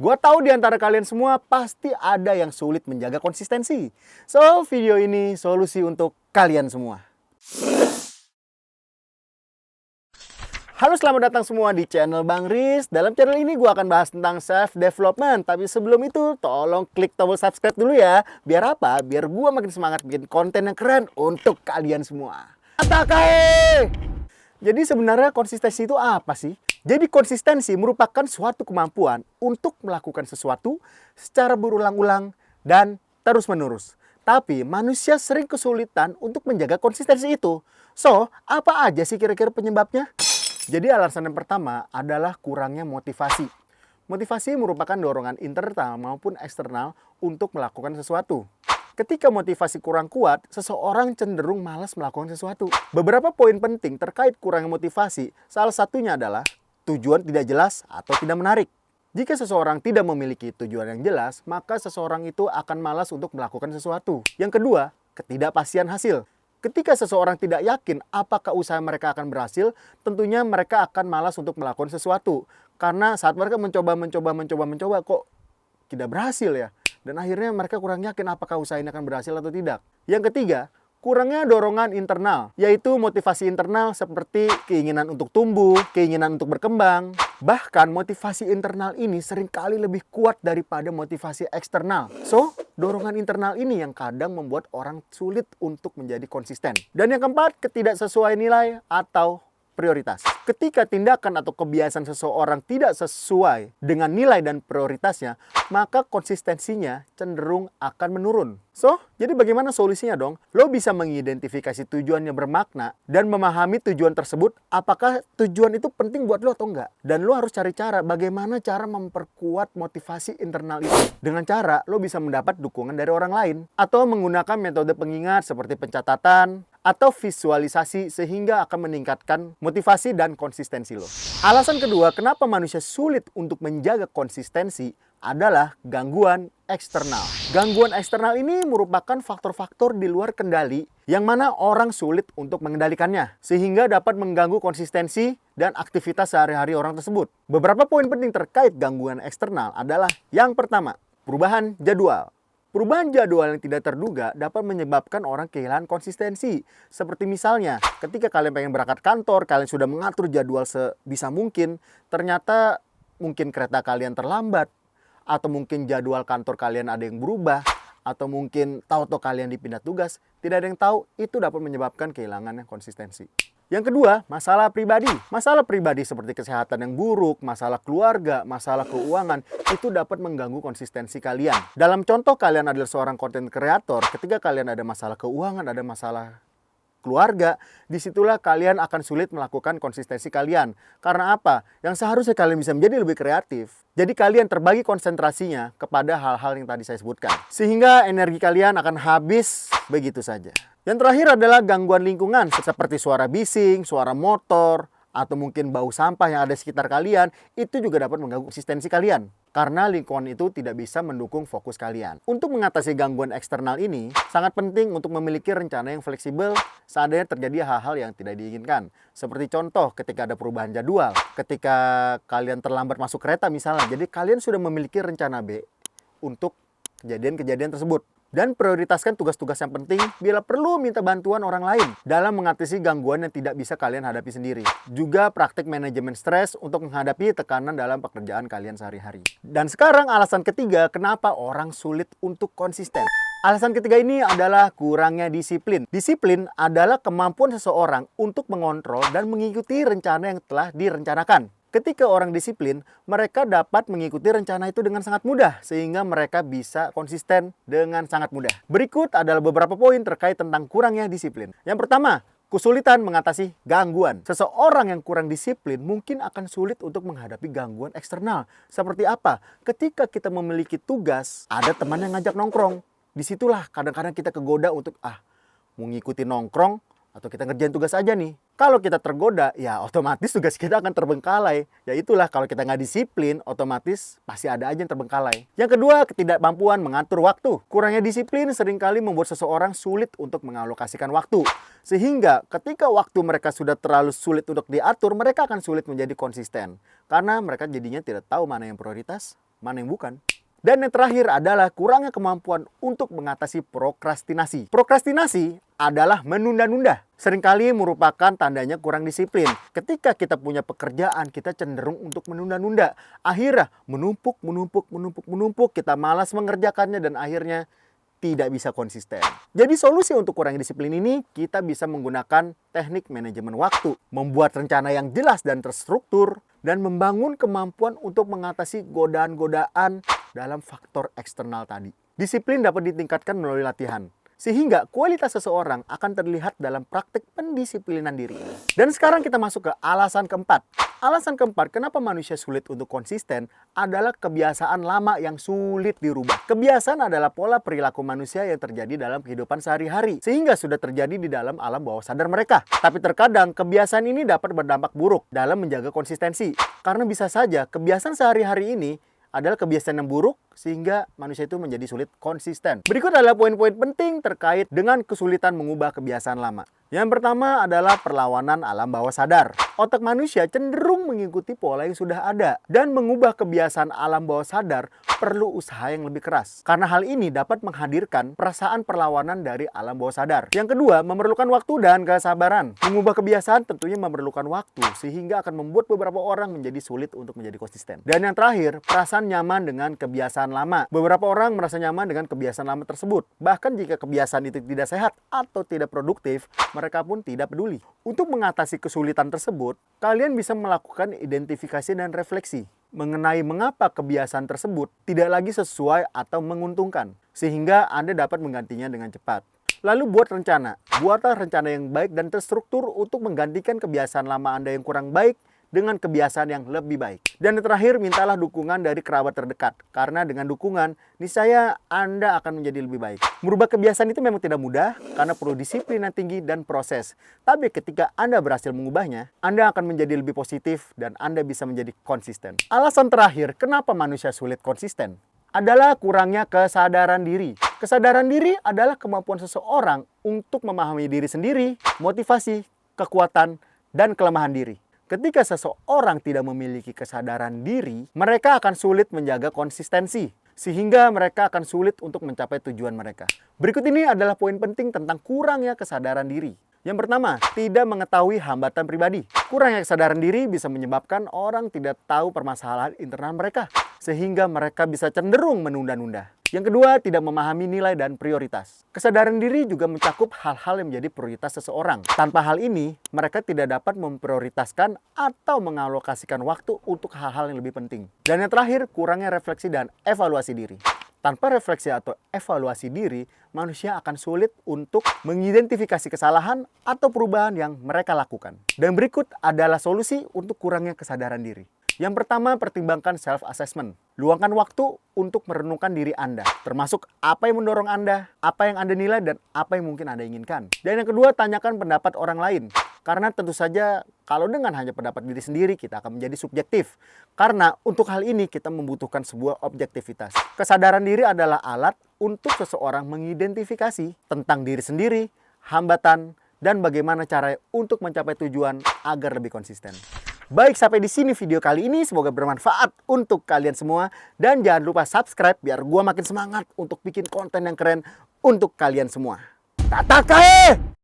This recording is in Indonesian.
Gua tahu di antara kalian semua pasti ada yang sulit menjaga konsistensi. So, video ini solusi untuk kalian semua. Halo, selamat datang semua di channel Bang Riz. Dalam channel ini gua akan bahas tentang self-development. Tapi sebelum itu, tolong klik tombol subscribe dulu ya. Biar apa? Biar gua makin semangat bikin konten yang keren untuk kalian semua. Atakai! Jadi sebenarnya konsistensi itu apa sih? Jadi konsistensi merupakan suatu kemampuan untuk melakukan sesuatu secara berulang-ulang dan terus-menerus. Tapi manusia sering kesulitan untuk menjaga konsistensi itu. So, apa aja sih kira-kira penyebabnya? Jadi alasan yang pertama adalah kurangnya motivasi. Motivasi merupakan dorongan internal maupun eksternal untuk melakukan sesuatu. Ketika motivasi kurang kuat, seseorang cenderung malas melakukan sesuatu. Beberapa poin penting terkait kurangnya motivasi, salah satunya adalah tujuan tidak jelas atau tidak menarik. Jika seseorang tidak memiliki tujuan yang jelas, maka seseorang itu akan malas untuk melakukan sesuatu. Yang kedua, ketidakpastian hasil. Ketika seseorang tidak yakin apakah usaha mereka akan berhasil, tentunya mereka akan malas untuk melakukan sesuatu. Karena saat mereka mencoba kok tidak berhasil ya. Dan akhirnya mereka kurang yakin apakah usaha ini akan berhasil atau tidak. Yang ketiga, kurangnya dorongan internal, yaitu motivasi internal seperti keinginan untuk tumbuh, keinginan untuk berkembang. Bahkan motivasi internal ini seringkali lebih kuat daripada motivasi eksternal. So, dorongan internal ini yang kadang membuat orang sulit untuk menjadi konsisten. Dan yang keempat, ketidaksesuaian nilai atau prioritas. Ketika tindakan atau kebiasaan seseorang tidak sesuai dengan nilai dan prioritasnya, maka konsistensinya cenderung akan menurun. So, jadi bagaimana solusinya dong? Lo bisa mengidentifikasi tujuan yang bermakna dan memahami tujuan tersebut, apakah tujuan itu penting buat lo atau enggak. Dan lo harus cari cara bagaimana cara memperkuat motivasi internal itu. Dengan cara lo bisa mendapat dukungan dari orang lain atau menggunakan metode pengingat seperti pencatatan atau visualisasi sehingga akan meningkatkan motivasi dan konsistensi lo. Alasan kedua, kenapa manusia sulit untuk menjaga konsistensi adalah gangguan eksternal. Gangguan eksternal ini merupakan faktor-faktor di luar kendali yang mana orang sulit untuk mengendalikannya sehingga dapat mengganggu konsistensi dan aktivitas sehari-hari orang tersebut. Beberapa poin penting terkait gangguan eksternal adalah yang pertama, perubahan jadwal. Perubahan jadwal yang tidak terduga dapat menyebabkan orang kehilangan konsistensi. Seperti misalnya, ketika kalian pengen berangkat kantor, kalian sudah mengatur jadwal sebisa mungkin, ternyata mungkin kereta kalian terlambat, atau mungkin jadwal kantor kalian ada yang berubah, atau mungkin tahu-tahu kalian dipindah tugas, tidak ada yang tahu, itu dapat menyebabkan kehilangan konsistensi. Yang kedua, masalah pribadi. Masalah pribadi seperti kesehatan yang buruk, masalah keluarga, masalah keuangan, itu dapat mengganggu konsistensi kalian. Dalam contoh kalian adalah seorang content creator, ketika kalian ada masalah keuangan, ada masalah keluarga, disitulah kalian akan sulit melakukan konsistensi kalian. Karena apa? Yang seharusnya kalian bisa menjadi lebih kreatif. Jadi kalian terbagi konsentrasinya kepada hal-hal yang tadi saya sebutkan. Sehingga energi kalian akan habis begitu saja. Yang terakhir adalah gangguan lingkungan seperti suara bising, suara motor, atau mungkin bau sampah yang ada di sekitar kalian. Itu juga dapat mengganggu konsistensi kalian. Karena lingkungan itu tidak bisa mendukung fokus kalian. Untuk mengatasi gangguan eksternal ini, sangat penting untuk memiliki rencana yang fleksibel seandainya terjadi hal-hal yang tidak diinginkan. Seperti contoh ketika ada perubahan jadwal, ketika kalian terlambat masuk kereta misalnya. Jadi kalian sudah memiliki rencana B untuk kejadian-kejadian tersebut. Dan prioritaskan tugas-tugas yang penting bila perlu minta bantuan orang lain dalam mengatasi gangguan yang tidak bisa kalian hadapi sendiri. Juga praktik manajemen stres untuk menghadapi tekanan dalam pekerjaan kalian sehari-hari. Dan sekarang alasan ketiga kenapa orang sulit untuk konsisten. Alasan ketiga ini adalah kurangnya disiplin. Disiplin adalah kemampuan seseorang untuk mengontrol dan mengikuti rencana yang telah direncanakan. Ketika orang disiplin, mereka dapat mengikuti rencana itu dengan sangat mudah, sehingga mereka bisa konsisten dengan sangat mudah. Berikut adalah beberapa poin terkait tentang kurangnya disiplin. Yang pertama, kesulitan mengatasi gangguan. Seseorang yang kurang disiplin mungkin akan sulit untuk menghadapi gangguan eksternal. Seperti apa? Ketika kita memiliki tugas, ada teman yang ngajak nongkrong. Disitulah kadang-kadang kita kegoda untuk, mau ngikuti nongkrong, atau kita ngerjain tugas aja nih. Kalau kita tergoda, ya otomatis tugas kita akan terbengkalai. Ya itulah, kalau kita nggak disiplin, otomatis pasti ada aja yang terbengkalai. Yang kedua, ketidakmampuan mengatur waktu. Kurangnya disiplin seringkali membuat seseorang sulit untuk mengalokasikan waktu. Sehingga ketika waktu mereka sudah terlalu sulit untuk diatur, mereka akan sulit menjadi konsisten. Karena mereka jadinya tidak tahu mana yang prioritas, mana yang bukan. Dan yang terakhir adalah kurangnya kemampuan untuk mengatasi prokrastinasi. Prokrastinasi adalah menunda-nunda. Seringkali merupakan tandanya kurang disiplin. Ketika kita punya pekerjaan, kita cenderung untuk menunda-nunda. Akhirnya menumpuk, kita malas mengerjakannya dan akhirnya tidak bisa konsisten. Jadi solusi untuk kurangnya disiplin ini, kita bisa menggunakan teknik manajemen waktu, membuat rencana yang jelas dan terstruktur, dan membangun kemampuan untuk mengatasi godaan-godaan dalam faktor eksternal tadi. Disiplin dapat ditingkatkan melalui latihan, sehingga kualitas seseorang akan terlihat dalam praktik pendisiplinan diri. Dan sekarang kita masuk ke alasan keempat. Alasan keempat kenapa manusia sulit untuk konsisten adalah kebiasaan lama yang sulit dirubah. Kebiasaan adalah pola perilaku manusia yang terjadi dalam kehidupan sehari-hari, sehingga sudah terjadi di dalam alam bawah sadar mereka. Tapi terkadang kebiasaan ini dapat berdampak buruk dalam menjaga konsistensi. Karena bisa saja kebiasaan sehari-hari ini adalah kebiasaan yang buruk sehingga manusia itu menjadi sulit konsisten. Berikut adalah poin-poin penting terkait dengan kesulitan mengubah kebiasaan lama. Yang pertama adalah perlawanan alam bawah sadar. Otak manusia cenderung mengikuti pola yang sudah ada, dan mengubah kebiasaan alam bawah sadar perlu usaha yang lebih keras. Karena hal ini dapat menghadirkan perasaan perlawanan dari alam bawah sadar. Yang kedua, memerlukan waktu dan kesabaran. Mengubah kebiasaan tentunya memerlukan waktu, sehingga akan membuat beberapa orang menjadi sulit untuk menjadi konsisten. Dan yang terakhir, perasaan nyaman dengan kebiasaan lama. Beberapa orang merasa nyaman dengan kebiasaan lama tersebut. Bahkan jika kebiasaan itu tidak sehat atau tidak produktif, mereka pun tidak peduli. Untuk mengatasi kesulitan tersebut, kalian bisa melakukan identifikasi dan refleksi mengenai mengapa kebiasaan tersebut tidak lagi sesuai atau menguntungkan, sehingga Anda dapat menggantinya dengan cepat. Lalu buat rencana. Buatlah rencana yang baik dan terstruktur untuk menggantikan kebiasaan lama Anda yang kurang baik dengan kebiasaan yang lebih baik. Dan yang terakhir, mintalah dukungan dari kerabat terdekat. Karena dengan dukungan, niscaya Anda akan menjadi lebih baik. Merubah kebiasaan itu memang tidak mudah, karena perlu disiplin yang tinggi dan proses. Tapi ketika Anda berhasil mengubahnya, Anda akan menjadi lebih positif dan Anda bisa menjadi konsisten. Alasan terakhir, kenapa manusia sulit konsisten adalah kurangnya kesadaran diri. Kesadaran diri adalah kemampuan seseorang untuk memahami diri sendiri, motivasi, kekuatan, dan kelemahan diri. Ketika seseorang tidak memiliki kesadaran diri, mereka akan sulit menjaga konsistensi, sehingga mereka akan sulit untuk mencapai tujuan mereka. Berikut ini adalah poin penting tentang kurangnya kesadaran diri. Yang pertama, tidak mengetahui hambatan pribadi. Kurangnya kesadaran diri bisa menyebabkan orang tidak tahu permasalahan internal mereka, sehingga mereka bisa cenderung menunda-nunda. Yang kedua, tidak memahami nilai dan prioritas. Kesadaran diri juga mencakup hal-hal yang menjadi prioritas seseorang. Tanpa hal ini, mereka tidak dapat memprioritaskan atau mengalokasikan waktu untuk hal-hal yang lebih penting. Dan yang terakhir, kurangnya refleksi dan evaluasi diri. Tanpa refleksi atau evaluasi diri, manusia akan sulit untuk mengidentifikasi kesalahan atau perubahan yang mereka lakukan. Dan berikut adalah solusi untuk kurangnya kesadaran diri. Yang pertama, pertimbangkan self-assessment. Luangkan waktu untuk merenungkan diri Anda, termasuk apa yang mendorong Anda, apa yang Anda nilai, dan apa yang mungkin Anda inginkan. Dan yang kedua, tanyakan pendapat orang lain. Karena tentu saja, kalau dengan hanya pendapat diri sendiri, kita akan menjadi subjektif. Karena untuk hal ini, kita membutuhkan sebuah objektivitas. Kesadaran diri adalah alat untuk seseorang mengidentifikasi tentang diri sendiri, hambatan, dan bagaimana cara untuk mencapai tujuan agar lebih konsisten. Baik, sampai di sini video kali ini. Semoga bermanfaat untuk kalian semua. Dan jangan lupa subscribe biar gua makin semangat untuk bikin konten yang keren untuk kalian semua. Tatakae!